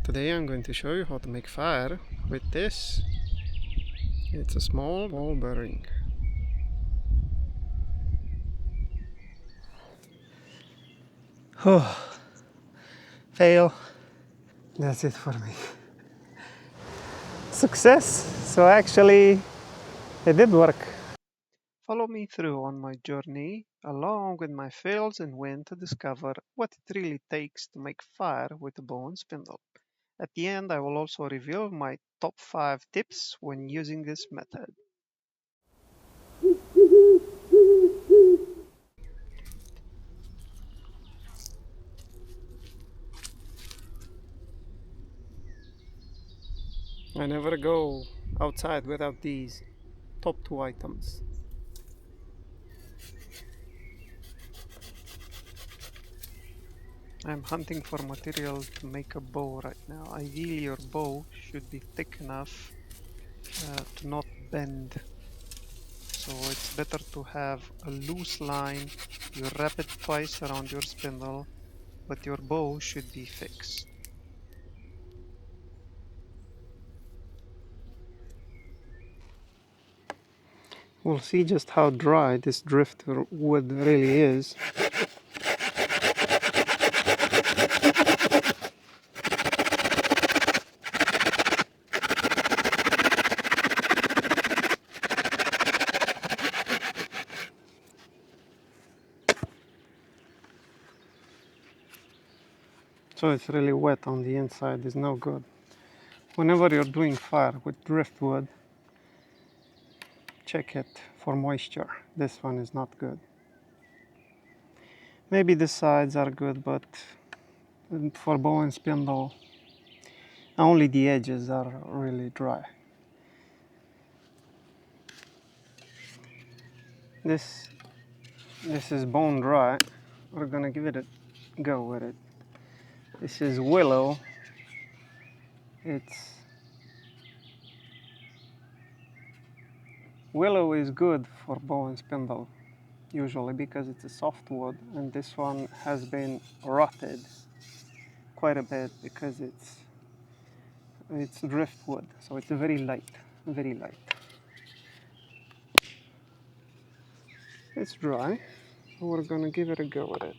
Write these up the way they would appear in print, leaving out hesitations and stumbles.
Today I'm going to show you how to make fire with this. It's a small ball bearing. Oh, fail. That's it for me. Success! So actually, it did work. Follow me through on my journey, along with my fails and win to discover what it really takes to make fire with a bow and spindle. At the end, I will also reveal my top 5 tips when using this method. I never go outside without these top 2 items. I'm hunting for material to make a bow right now. Ideally your bow should be thick enough to not bend. So it's better to have a loose line. You wrap it twice around your spindle, but your bow should be fixed. We'll see just how dry this driftwood really is. So it's really wet on the inside, is no good. Whenever you're doing fire with driftwood, check it for moisture. This one is not good. Maybe the sides are good, but for bow and spindle, only the edges are really dry. This is bone dry. We're gonna give it a go with it. This is Willow. Willow is good for bow and spindle, usually because it's a softwood, and this one has been rotted quite a bit because it's driftwood, so it's very light, very light. It's dry, so we're gonna give it a go with it.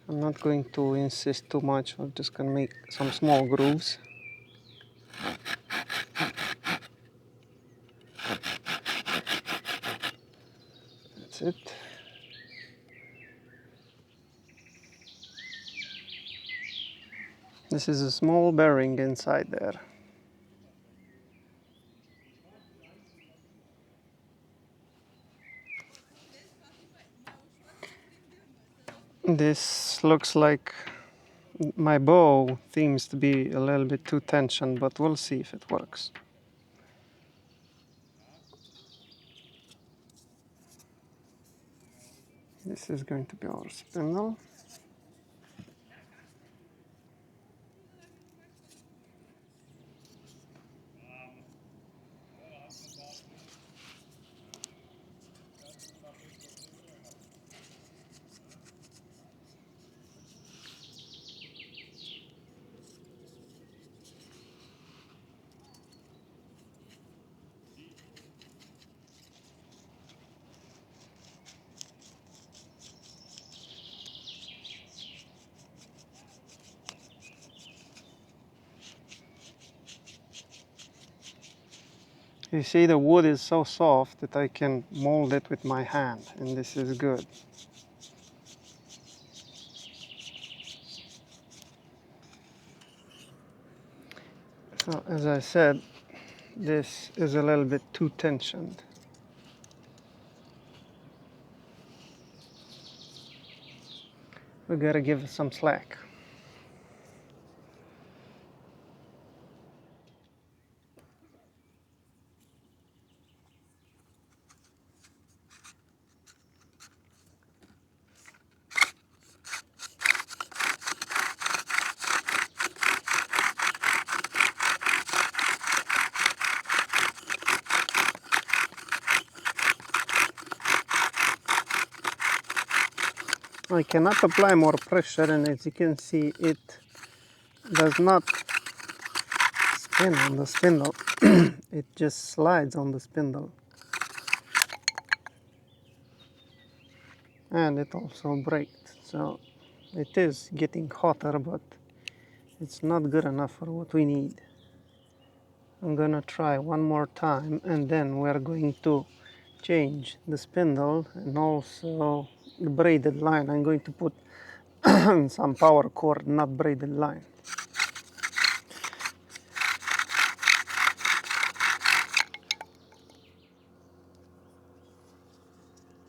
I'm not going to insist too much, I'm just gonna make some small grooves. That's it. This is a small bearing inside there. This looks like my bow seems to be a little bit too tensioned, but we'll see if it works. This is going to be our spindle. You see, the wood is so soft that I can mold it with my hand, and this is good. So, as I said, this is a little bit too tensioned. We gotta give it some slack. I cannot apply more pressure, and as you can see, it does not spin on the spindle. It just slides on the spindle. And it also breaks. So it is getting hotter, but it's not good enough for what we need. I'm gonna try one more time, and then we're going to change the spindle and also the braided line. I'm going to put some paracord, not braided line.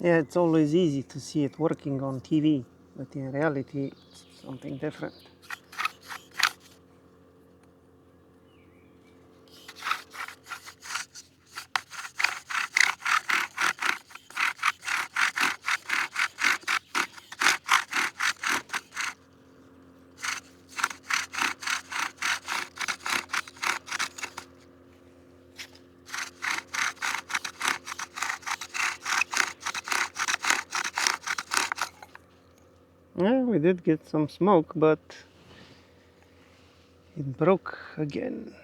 Yeah, it's always easy to see it working on TV, but in reality it's something different. Yeah, we did get some smoke, but it broke again.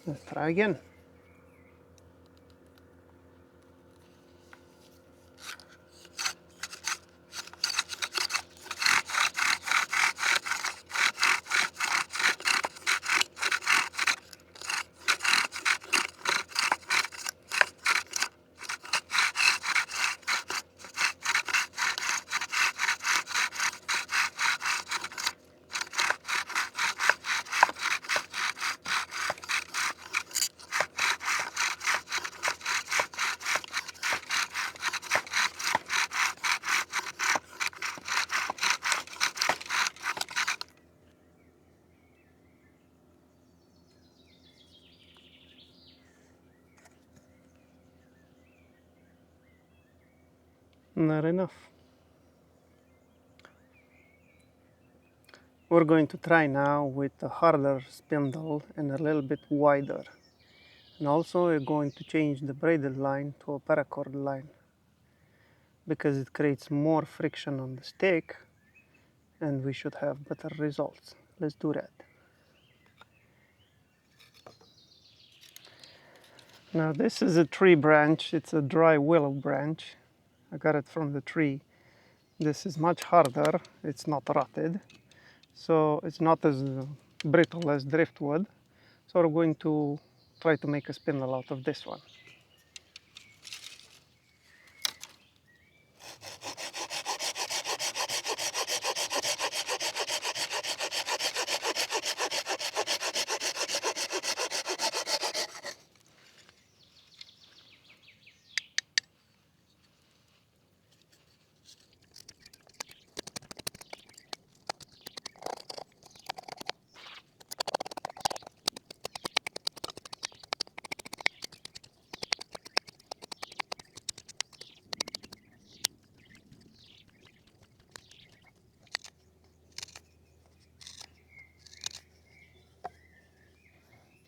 Let's try again. Not enough. We're going to try now with a harder spindle and a little bit wider. And also we're going to change the braided line to a paracord line because it creates more friction on the stick and we should have better results. Let's do that. Now this is a tree branch. It's a dry willow branch. I got it from the tree. This is much harder. It's not rotted. So it's not as brittle as driftwood. So we're going to try to make a spindle out of this one.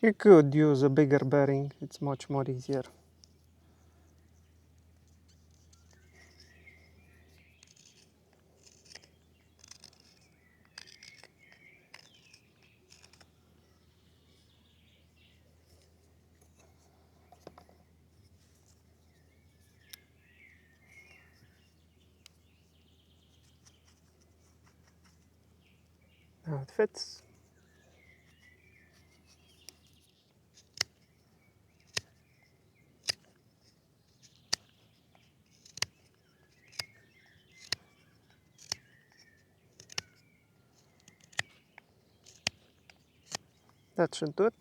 You could use a bigger bearing, it's much more easier. Now it fits. That should do it.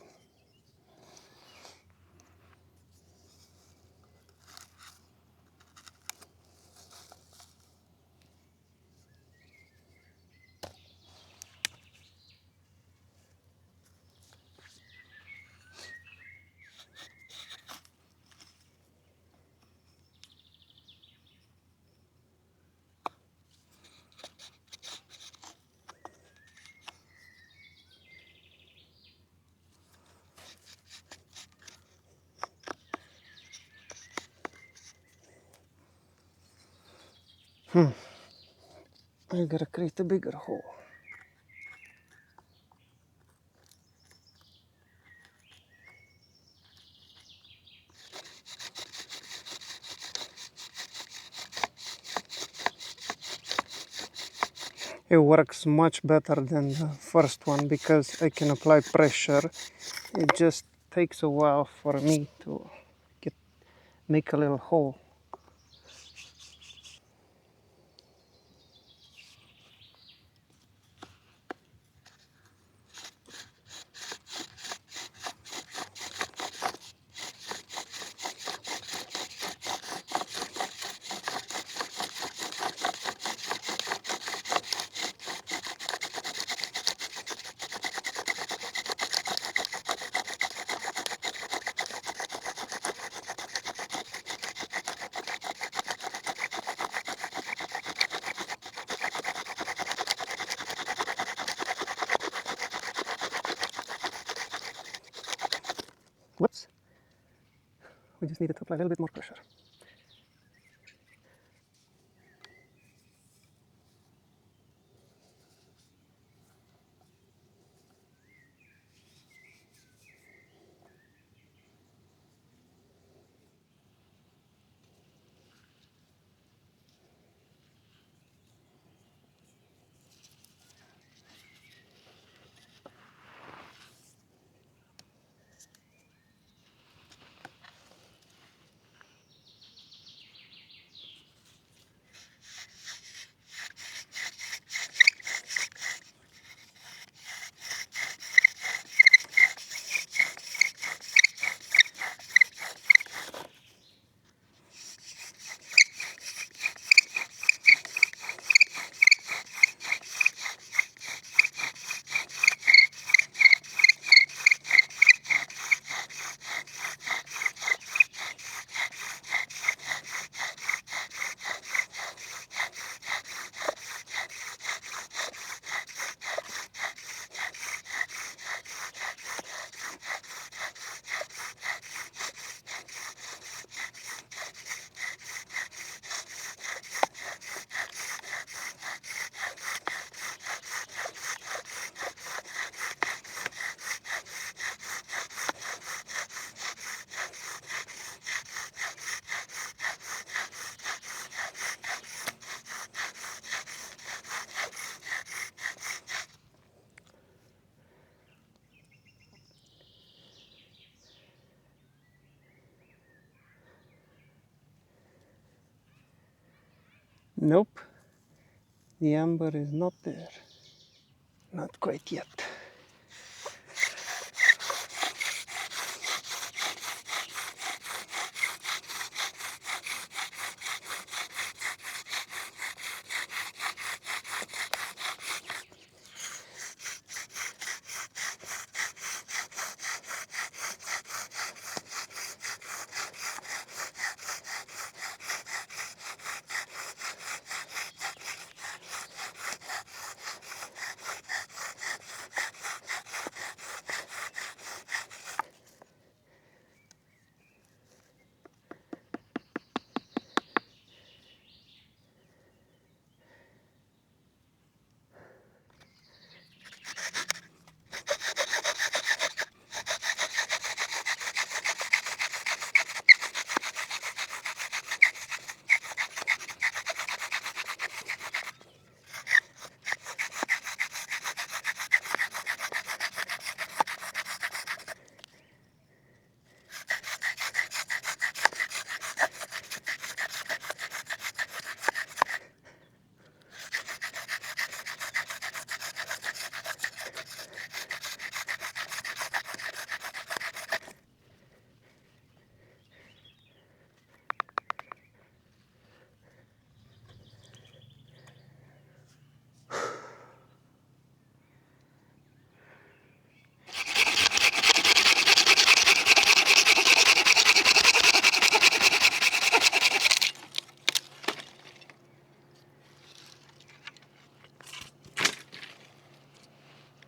I gotta create a bigger hole. It works much better than the first one because I can apply pressure. It just takes a while for me to make a little hole. Whoops. We just needed to apply a little bit more pressure. Nope, the amber is not there. Not quite yet.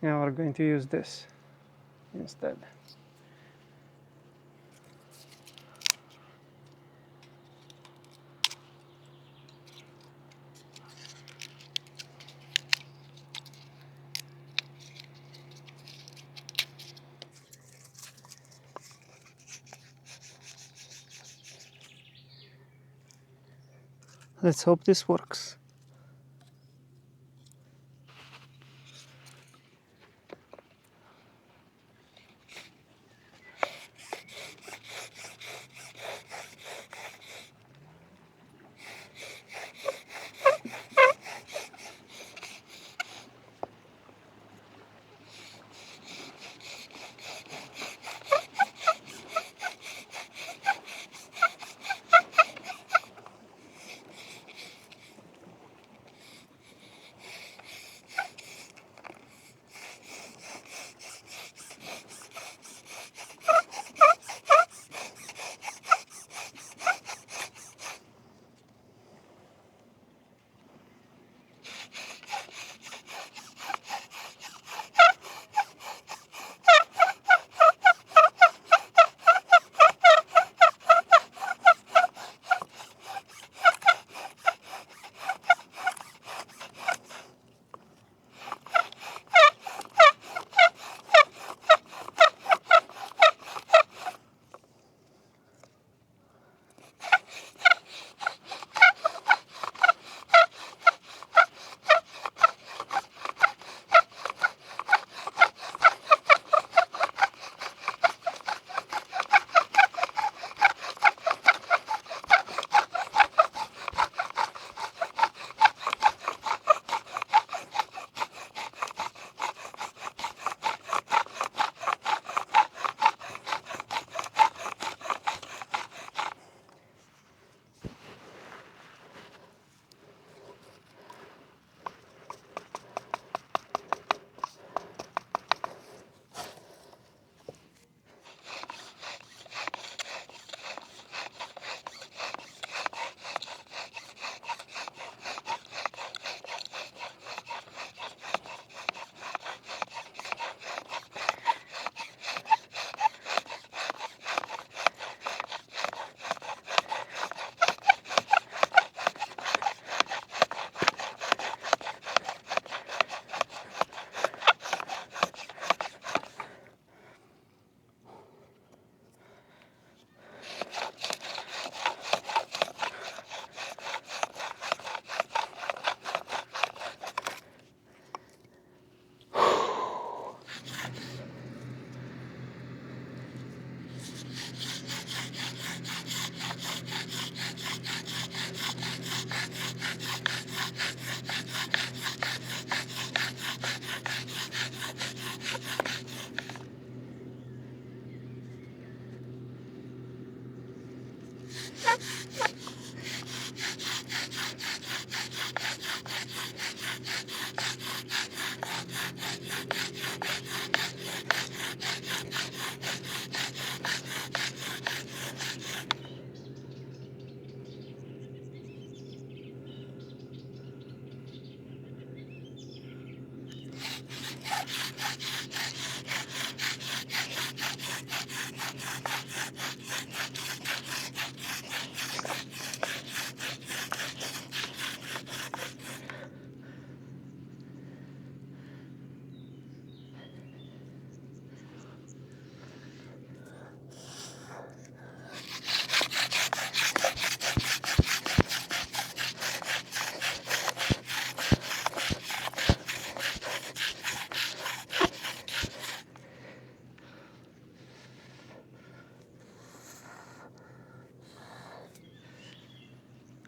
Now we're going to use this instead. Let's hope this works.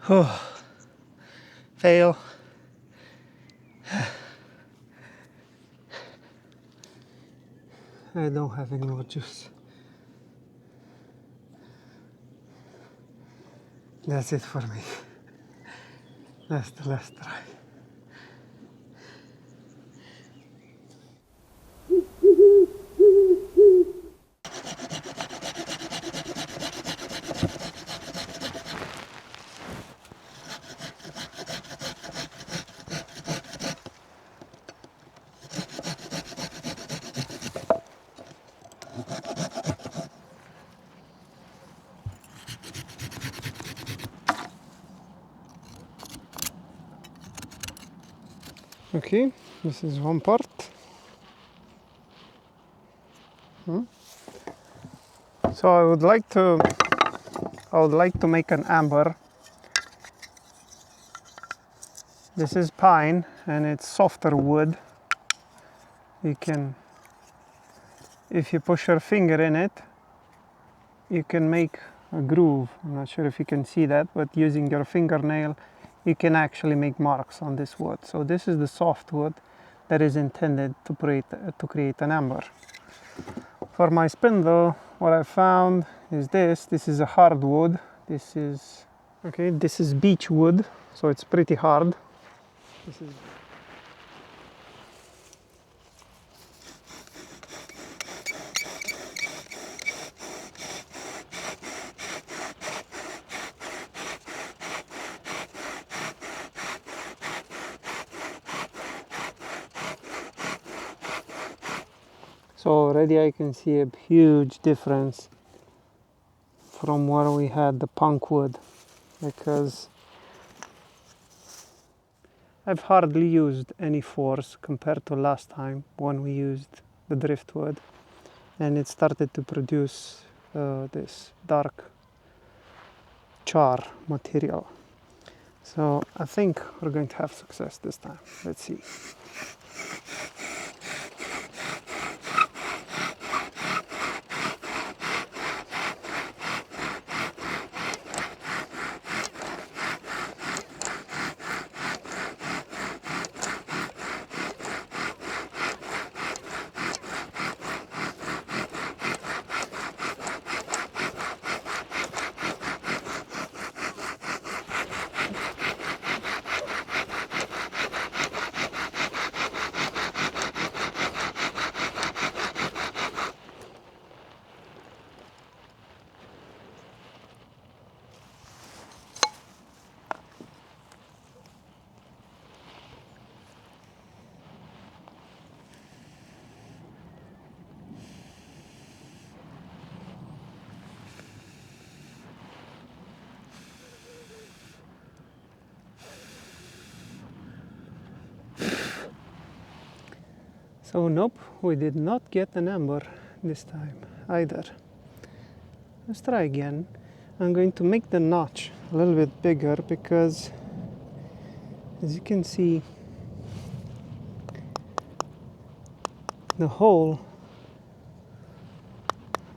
Oh, fail. I don't have any more juice. That's it for me. That's the last try. Okay, this is one part. So I would like to make an amber. This is pine and it's softer wood. You can, if you push your finger in it, you can make a groove. I'm not sure if you can see that, but using your fingernail you can actually make marks on this wood. So this is the softwood that is intended to create an amber. For my spindle, what I found is this is a hardwood. This is beechwood, so it's pretty hard. This is So already I can see a huge difference from where we had the punk wood, because I've hardly used any force compared to last time when we used the driftwood, and it started to produce this dark char material. So I think we're going to have success this time. Let's see. So nope, we did not get an amber this time either. Let's try again. I'm going to make the notch a little bit bigger because, as you can see, the hole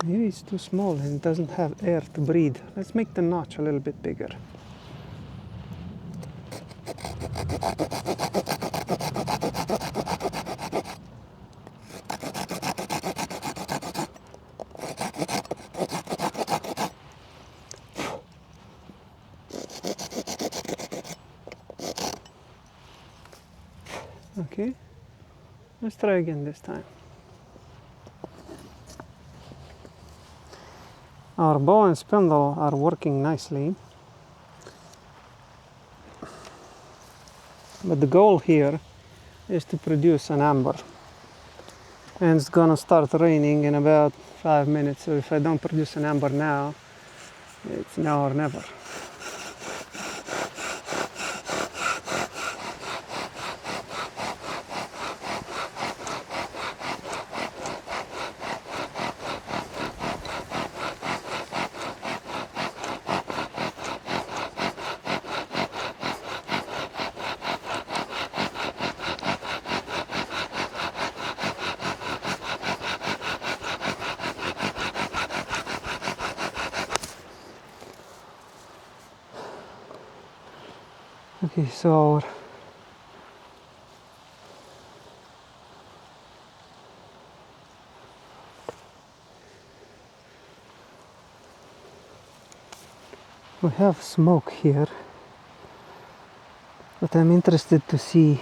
Maybe it's too small and it doesn't have air to breathe. Let's make the notch a little bit bigger. Okay, let's try again this time. Our bow and spindle are working nicely, but the goal here is to produce an amber. And it's gonna start raining in about 5 minutes, so if I don't produce an amber now, it's now or never. Okay, so we have smoke here, but I'm interested to see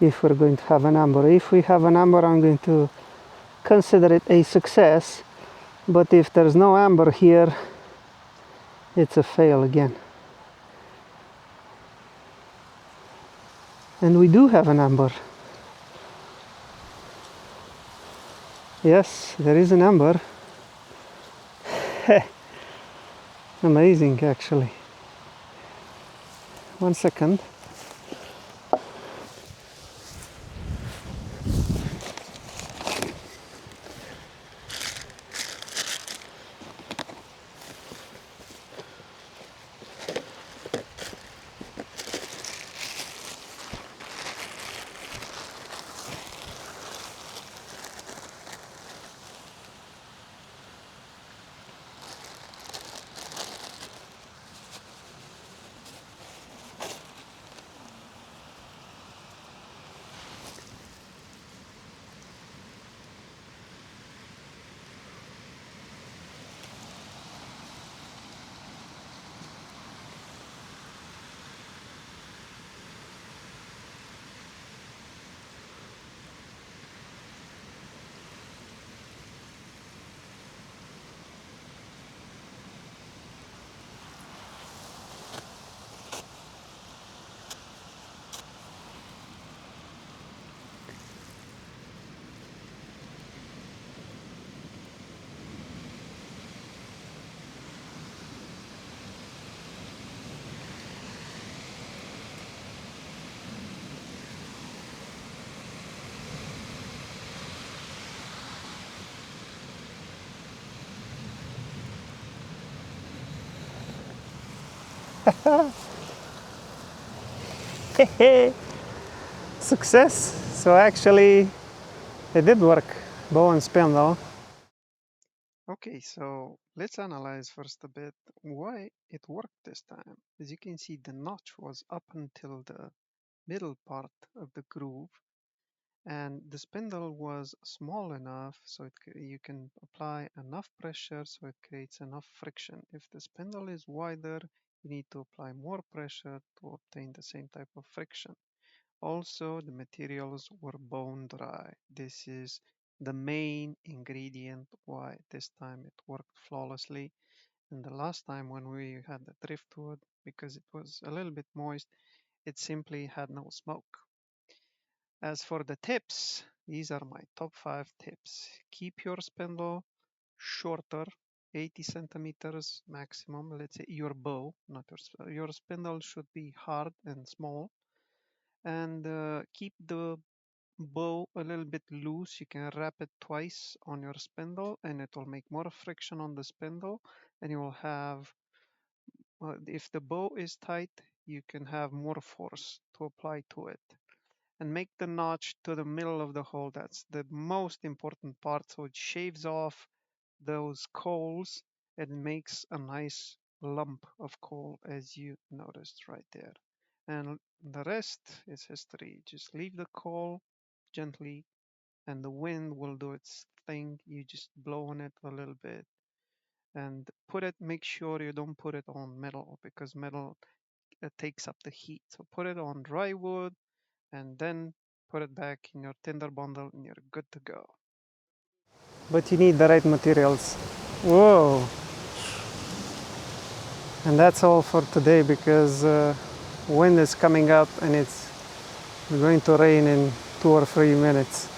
if we're going to have an amber. If we have an amber, I'm going to consider it a success, but if there's no amber here, it's a fail again. And we do have an amber. Yes, there is an amber. Amazing, actually. 1 second. Success! So actually, it did work, bow and spindle. Okay, so let's analyze first a bit why it worked this time. As you can see, the notch was up until the middle part of the groove, and the spindle was small enough so you can apply enough pressure so it creates enough friction. If the spindle is wider, you need to apply more pressure to obtain the same type of friction. Also, the materials were bone dry. This is the main ingredient why this time it worked flawlessly. And the last time when we had the driftwood, because it was a little bit moist, it simply had no smoke. As for the tips, these are my top 5 tips. Keep your spindle shorter, 80 centimeters maximum. Let's say your bow, not your spindle should be hard and small. And keep the bow a little bit loose. You can wrap it twice on your spindle and it will make more friction on the spindle, and you will have, if the bow is tight, you can have more force to apply to it. And make the notch to the middle of the hole. That's the most important part, so it shaves off those coals, it makes a nice lump of coal, as you noticed right there. And the rest is history. Just leave the coal gently and the wind will do its thing. You just blow on it a little bit and make sure you don't put it on metal, because metal takes up the heat. So put it on dry wood and then put it back in your tinder bundle and you're good to go. But you need the right materials. Whoa! And that's all for today, because wind is coming up and it's going to rain in 2 or 3 minutes.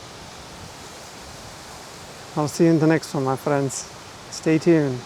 I'll see you in the next one, my friends. Stay tuned.